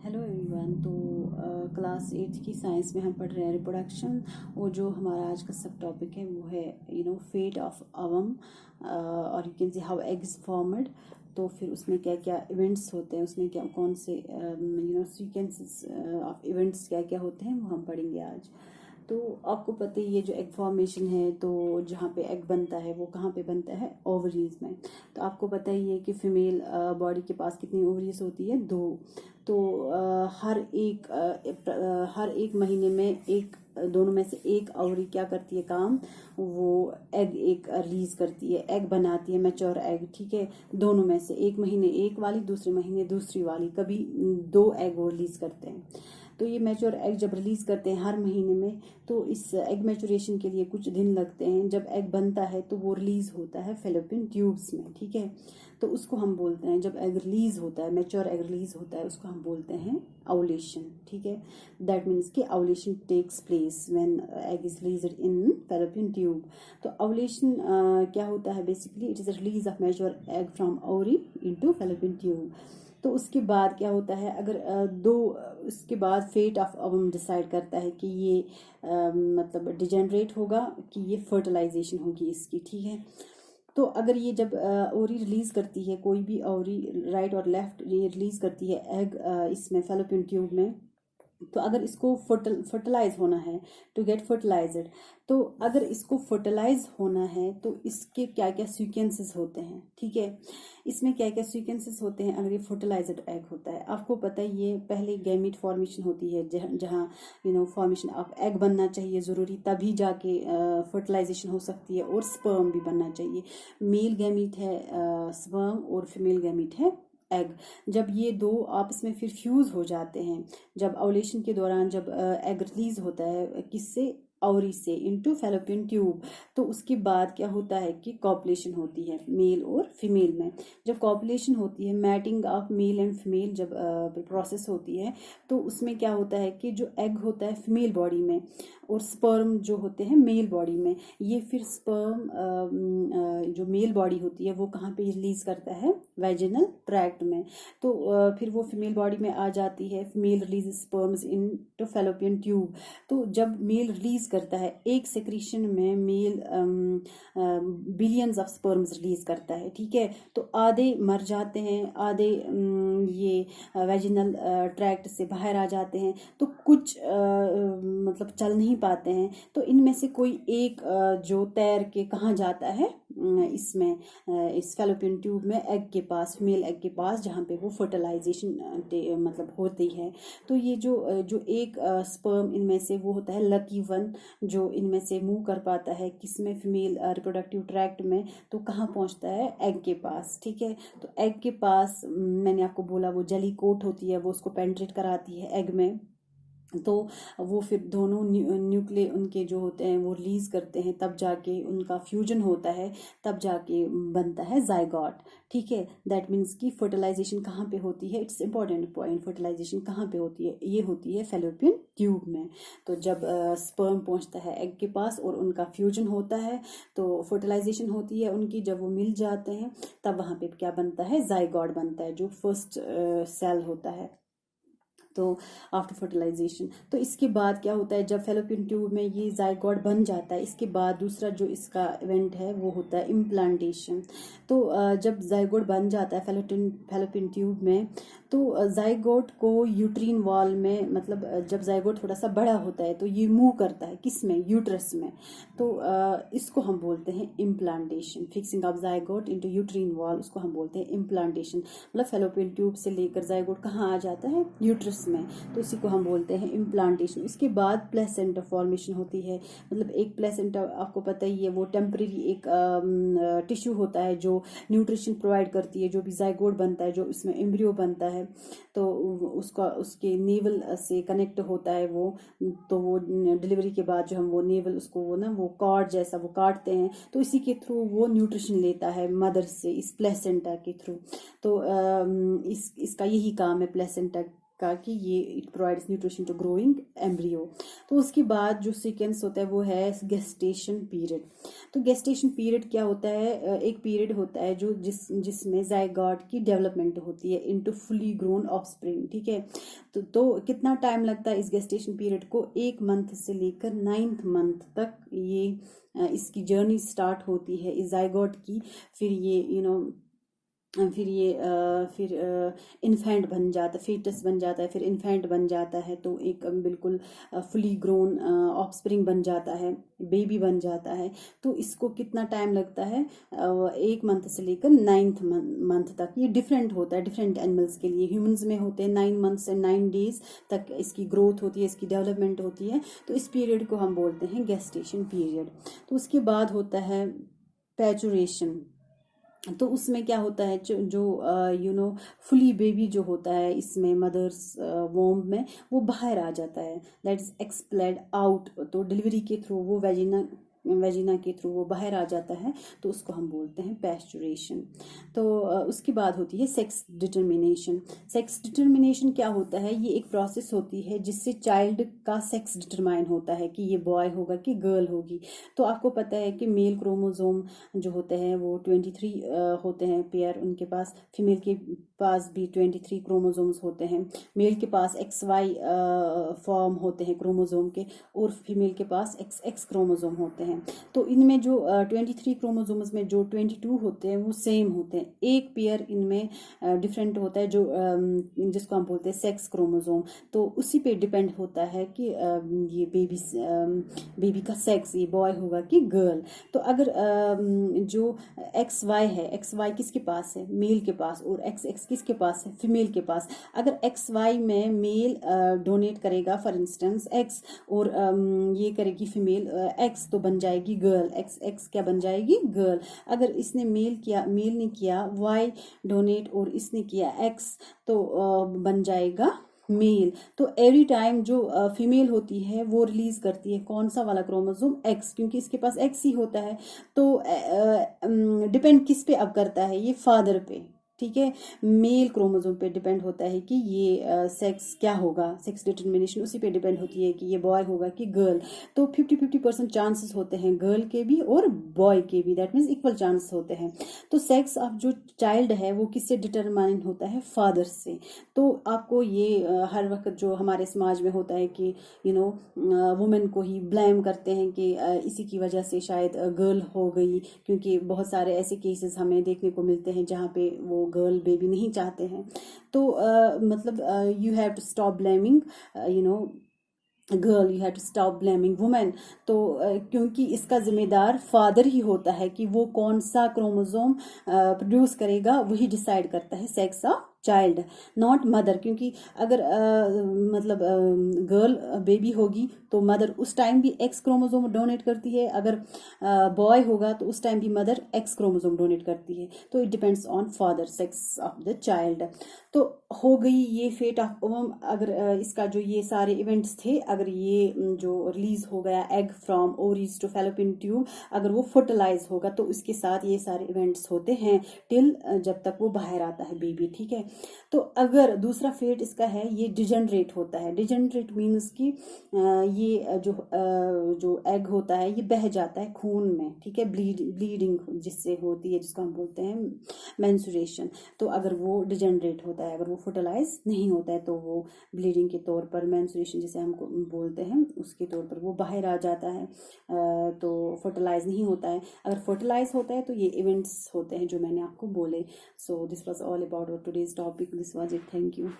Hello everyone. तो class 8 की science में हम पढ़ रहे हैं रिप्रोडक्शन। और जो हमारा आज का सब टॉपिक है वो है फेट ऑफ अवम, और you can see how eggs formed. तो फिर उसमें क्या क्या इवेंट्स होते हैं, उसमें क्या कौन से सीक्वेंसेस ऑफ इवेंट्स क्या क्या होते हैं वो हम पढ़ेंगे आज। तो आपको पता ही है जो एग फॉर्मेशन है, तो जहाँ पे एग बनता है वो कहाँ पे बनता है, ओवरीज में। तो आपको पता ही है कि फीमेल बॉडी के पास कितनी ओवरीज होती है, 2। तो हर एक महीने में एक दोनों में से एक ओवरी क्या करती है काम, वो एग एक रिलीज करती है, एग बनाती है, मैच्योर एग। ठीक है, दोनों में से एक महीने एक वाली, दूसरे महीने दूसरी वाली, कभी 2 एग वो रिलीज करते हैं। तो ये मैच्योर एग जब रिलीज करते हैं हर महीने में, तो इस एग मैच्योरेशन के लिए कुछ दिन लगते हैं। जब एग बनता है तो वो रिलीज होता है फेलोपियन ट्यूब्स में। ठीक है, तो उसको हम बोलते हैं, जब एग रिलीज होता है, मैच्योर एग रिलीज होता है, उसको हम बोलते हैं ओवुलेशन। ठीक है, दैट मीन्स कि ovulation takes place when egg is released in fallopian tube. तो ओवुलेशन क्या होता है, basically it is a release of mature egg from ovary into fallopian tube. तो उसके बाद क्या होता है, अगर उसके बाद फेट ऑफ अवम डिसाइड करता है कि ये मतलब डिजेनरेट होगा कि ये फर्टिलाइजेशन होगी इसकी। ठीक है, तो अगर ये जब ओवरी रिलीज करती है, कोई भी ओवरी राइट और लेफ्ट ये रिलीज करती है एग इसमें फेलोपियन ट्यूब में, तो अगर इसको फर्टिलाइज होना है, टू गेट फर्टिलाइज्ड, तो अगर इसको फर्टिलाइज होना है तो इसके क्या क्या सीक्वेंसेस होते हैं। ठीक है, इसमें क्या क्या सीक्वेंसेस होते हैं अगर ये फर्टिलाइज्ड एग होता है। आपको पता है ये पहले गैमीट फॉर्मेशन होती है, जहाँ फॉर्मेशन ऑफ एग बनना चाहिए ज़रूरी, तभी जाके फर्टिलाइजेशन हो सकती है, और स्पर्म भी बनना चाहिए। मेल गैमीट है स्पर्म, और फीमेल गैमीट है एग। जब ये दो आपस में फिर फ्यूज हो जाते हैं, जब ओवुलेशन के दौरान, जब एग रिलीज होता है किससे, ओवरी से इनटू फेलोपियन ट्यूब, तो उसके बाद क्या होता है कि कॉपुलेशन होती है मेल और फीमेल में। जब कॉपुलेशन होती है, mating of male and female जब प्रोसेस होती है, तो उसमें क्या होता है कि जो एग होता है फीमेल बॉडी में, और स्पर्म जो होते हैं मेल बॉडी में, ये फिर स्पर्म जो मेल बॉडी होती है वो कहाँ पे रिलीज करता है, वेजिनल ट्रैक्ट में। तो फिर वो फीमेल बॉडी में आ जाती है, male release sperms into fallopian tube. तो जब मेल रिलीज करता है एक सेक्रीशन में, male billions of sperms release करता है। ठीक है, तो आधे मर जाते हैं, आधे ये वेजिनल ट्रैक्ट से बाहर आ जाते हैं, तो कुछ मतलब चल नहीं पाते हैं। तो इनमें से कोई एक जो तैर के कहाँ जाता है, इसमें इस फेलोपियन ट्यूब में, एग के पास, फीमेल एग के पास, जहाँ पे वो फर्टिलाइजेशन मतलब होती है। तो ये जो एक स्पर्म इनमें से वो होता है लकी वन, जो इनमें से मूव कर पाता है किसमें, फीमेल रिप्रोडक्टिव ट्रैक्ट में, तो कहाँ पहुँचता है, एग के पास। ठीक है, तो एग के पास मैंने आपको बोला वो जेली कोट होती है, वो उसको पेंट्रेट कराती है एग में। तो वो फिर दोनों न्यूक्लिय उनके जो होते हैं वो रिलीज करते हैं, तब जाके उनका फ्यूजन होता है, तब जाके बनता है जाइगोट। ठीक है, दैट मीन्स कि फर्टिलाइजेशन कहाँ पे होती है, इट्स इंपॉर्टेंट पॉइंट, फर्टिलाइजेशन कहाँ पे होती है, ये होती है फेलोपियन ट्यूब में। तो जब स्पर्म पहुंचता है एग के पास और उनका फ्यूजन होता है, तो फर्टिलाइजेशन होती है उनकी, जब वो मिल जाते हैं तब वहाँ पे क्या बनता है, जाइगोट बनता है, जो फर्स्ट सेल होता है। तो आफ्टर फर्टिलाइजेशन, तो इसके बाद क्या होता है, जब फेलोपियन ट्यूब में ये जाइगोट बन जाता है, इसके बाद दूसरा जो इसका इवेंट है वो होता है इम्प्लांटेशन। तो जब जाइगोट बन जाता है फेलोपियन ट्यूब में, तो जाइगोट को यूट्रीन वॉल में, मतलब जब जाइगोट थोड़ा सा बड़ा होता है तो ये मूव करता है किस में, यूट्रस में। तो इसको हम बोलते हैं implantation, fixing of zygote into uterine wall, उसको हम बोलते हैं इम्प्लांटेशन। मतलब फेलोपियन ट्यूब से लेकर जाइगोट कहाँ आ जाता है, यूट्रस में, तो इसी को हम बोलते हैं इम्प्लांटेशन। उसके बाद प्लेसेंटा फॉर्मेशन होती है, मतलब एक प्लेसेंटा आपको पता ही है वो टेम्परेरी एक टिश्यू होता है जो न्यूट्रिशन प्रोवाइड करती है, जो भी जाइगोट बनता है, जो इसमें एम्ब्रियो बनता है, तो उसका उसके नेवल से कनेक्ट होता है वो। तो वो डिलीवरी के बाद जो हम वो नेवल उसको वो ना वो कॉर्ड जैसा वो काटते हैं, तो इसी के थ्रू वो न्यूट्रिशन लेता है मदर से, इस प्लेसेंटा के थ्रू। तो इसका यही काम है प्लेसेंटा का कि ये it provides nutrition to growing embryo. तो उसके बाद जो सीक्वेंस होता है वो है गेस्टेशन पीरियड। तो गेस्टेशन पीरियड क्या होता है, एक पीरियड होता है जो जिसमें जायगोट की डेवलपमेंट होती है इनटू फुली ग्रोन ऑफस्प्रिंग, ठीक है। तो कितना टाइम लगता है इस गेस्टेशन पीरियड को, 1 मंथ से लेकर 9th मंथ तक ये इसकी जर्नी स्टार्ट होती है इस जायगोट की। फिर ये फिर इन्फेंट बन जाता है, फीटस बन जाता है, फिर इन्फेंट बन जाता है, तो एक बिल्कुल फुली ग्रोन ऑफस्प्रिंग बन जाता है, बेबी बन जाता है। तो इसको कितना टाइम लगता है, 1 मंथ से लेकर 9th मंथ तक। ये डिफरेंट होता है डिफरेंट एनिमल्स के लिए। ह्यूमंस में होते हैं 9 मंथ्स एंड 9 डेज तक इसकी ग्रोथ होती है, इसकी डेवलपमेंट होती है। तो इस पीरियड को हम बोलते हैं गेस्टेशन पीरियड। तो उसके बाद होता है पैचुरेशन। तो उसमें क्या होता है, जो फुली बेबी जो होता है इसमें मदर्स वोम में वो बाहर आ जाता है, दैट इज एक्सप्लेड आउट। तो डिलीवरी के थ्रू वो वेजिना के थ्रू वो बाहर आ जाता है, तो उसको हम बोलते हैं पैस्चुरेशन। तो उसके बाद होती है सेक्स डिटर्मिनेशन। सेक्स डिटर्मिनेशन क्या होता है, ये एक प्रोसेस होती है जिससे चाइल्ड का सेक्स डिटरमाइन होता है कि ये बॉय होगा कि गर्ल होगी। तो आपको पता है कि मेल क्रोमोसोम जो होते हैं वो 23 होते हैं पेयर उनके पास, फीमेल के पास भी 23 क्रोमोसोम्स होते हैं। मेल के पास XY फॉर्म होते हैं क्रोमोसोम के, और फीमेल के पास XX क्रोमोसोम होते हैं। तो इनमें जो 23 क्रोमोसोम्स में जो 22 होते हैं वो सेम होते हैं। एक पेयर इनमें डिफरेंट होता है जो जिसको हम बोलते हैं सेक्स क्रोमोसोम। तो उसी पे डिपेंड होता है कि ये बेबी का सेक्स, ये बॉय होगा कि गर्ल। तो अगर जो XY है, XY किसके पास है, मेल के पास, और XX किसके पास है, फीमेल के पास। अगर XY में मेल डोनेट करेगा फॉर इंस्टेंस X, और ये करेगी फीमेल X, तो बन जाएगी गर्ल। XX क्या बन जाएगी, गर्ल। अगर इसने मेल ने किया Y डोनेट और इसने किया X, तो बन जाएगा मेल। तो एवरी टाइम जो फीमेल होती है वो रिलीज करती है कौन सा वाला क्रोमोसोम, X, क्योंकि इसके पास X ही होता है। तो डिपेंड किस पे अब करता है, ये फादर पे, ठीक है, मेल क्रोमोसोम पे डिपेंड होता है कि ये सेक्स क्या होगा, सेक्स डिटर्मिनेशन उसी पे डिपेंड होती है कि ये बॉय होगा कि गर्ल। तो 50-50% चांसेस होते हैं गर्ल के भी और बॉय के भी, दैट मीन्स इक्वल चांसेस होते हैं। तो सेक्स ऑफ जो चाइल्ड है वो किससे डिटरमाइन होता है, फादर से। तो आपको ये हर वक्त जो हमारे समाज में होता है कि वुमेन को ही ब्लेम करते हैं कि इसी की वजह से शायद गर्ल हो गई, क्योंकि बहुत सारे ऐसे केसेस हमें देखने को मिलते हैं जहाँ पे वो गर्ल बेबी नहीं चाहते हैं। तो मतलब you have to stop blaming girl, you have to stop blaming women. तो क्योंकि इसका जिम्मेदार फादर ही होता है कि वो कौन सा क्रोमोसोम प्रोड्यूस करेगा, वही डिसाइड करता है sex of child, not mother. क्योंकि अगर मतलब गर्ल बेबी होगी तो मदर उस टाइम भी X क्रोमोसोम डोनेट करती है, अगर बॉय होगा तो उस टाइम भी मदर X क्रोमोसोम डोनेट करती है। तो it depends on father, sex of the child. तो हो गई ये फेट ऑफ ओवम। अगर इसका जो ये सारे इवेंट्स थे, अगर ये जो रिलीज हो गया egg from ovaries to fallopian tube, अगर वो फर्टिलाइज होगा तो इसके साथ ये सारे इवेंट्स होते हैं टिल जब तक वो बाहर आता है बेबी, ठीक है। तो अगर दूसरा फेट इसका है, ये डिजेनरेट होता है। डिजेनरेट मीन्स कि ये जो एग होता है ये बह जाता है खून में, ठीक है, ब्लीडिंग जिससे होती है, जिसको हम बोलते हैं मेंस्ट्रुएशन। तो अगर वो डिजेनरेट होता है, अगर वो फर्टिलाइज नहीं होता है, तो वो ब्लीडिंग के तौर पर, मेंस्ट्रुएशन जिसे हम बोलते हैं उसके तौर पर वो बाहर आ जाता है। तो फर्टिलाइज नहीं होता है। अगर फर्टिलाइज होता है तो ये इवेंट्स होते हैं जो मैंने आपको बोले। So this was all about our today's topic. This was it. Thank you.